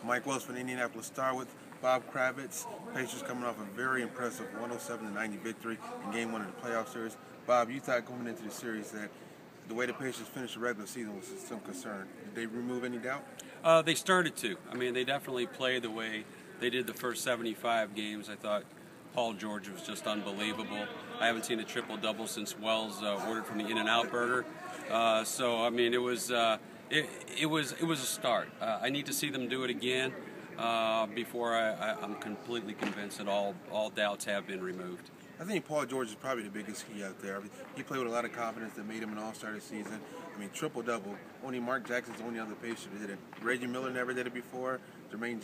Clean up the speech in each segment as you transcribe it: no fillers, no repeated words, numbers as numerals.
Mike Wells from the Indianapolis Star with Bob Kravitz. Pacers coming off a very impressive 107-90 victory in Game 1 of the playoff series. Bob, you thought going into the series that the way the Pacers finished the regular season was some concern. Did they remove any doubt? They started to. I mean, they definitely played the way they did the first 75 games. I thought Paul George was just unbelievable. I haven't seen a triple-double since Wells ordered from the In-N-Out burger. So I mean, it was a start. I need to see them do it again before I'm completely convinced that all doubts have been removed. I think Paul George is probably the biggest key out there. I mean, he played with a lot of confidence that made him an all-star this season. I mean, triple-double. Only Mark Jackson's the only other Pacer that did it. Reggie Miller never did it before. Jermaine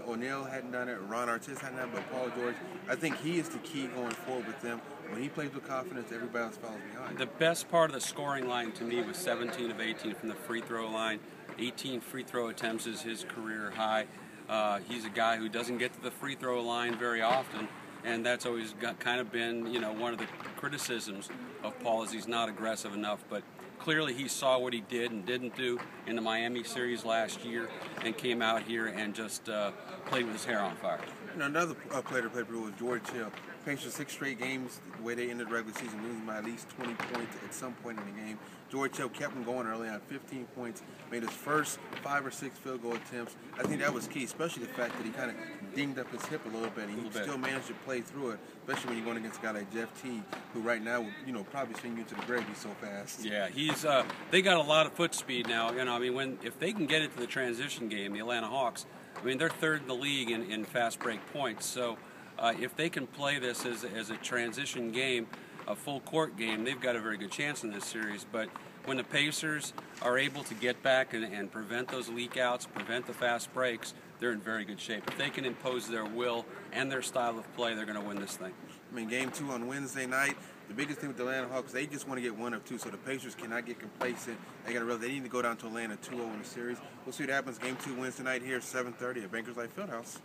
O'Neal hadn't done it. Ron Artest hadn't done it. But Paul George, I think he is the key going forward with them. When he plays with confidence, everybody else follows behind. The best part of the scoring line to me was 17 of 18 from the free throw line. 18 free throw attempts is his career high. He's a guy who doesn't get to the free throw line very often. And that's always kind of been, one of the criticisms of Paul is he's not aggressive enough. But clearly he saw what he did and didn't do in the Miami series last year and came out here and just played with his hair on fire. Another player to play for was George Hill. Pacers 6 straight games, the way they ended the regular season, losing by at least 20 points at some point in the game. George Hill kept him going early on, 15 points, made his first 5 or 6 field goal attempts. I think that was key, especially the fact that he kind of dinged up his hip a little bit. And he still managed to play through it, especially when you're going against a guy like Jeff Teague, who right now would, probably swing you to the grave. He's so fast. Yeah, they got a lot of foot speed now. If they can get into the transition game, the Atlanta Hawks, they're third in the league in fast break points. So if they can play this as a transition game, a full court game, they've got a very good chance in this series. But when the Pacers are able to get back and prevent those leak outs, prevent the fast breaks, they're in very good shape. If they can impose their will and their style of play, they're going to win this thing. Game 2 on Wednesday night. The biggest thing with the Atlanta Hawks, they just want to get 1 of 2, so the Pacers cannot get complacent. They got to realize they need to go down to Atlanta 2-0 in the series. We'll see what happens. Game 2 Wednesday night here, 7:30 at Bankers Life Fieldhouse.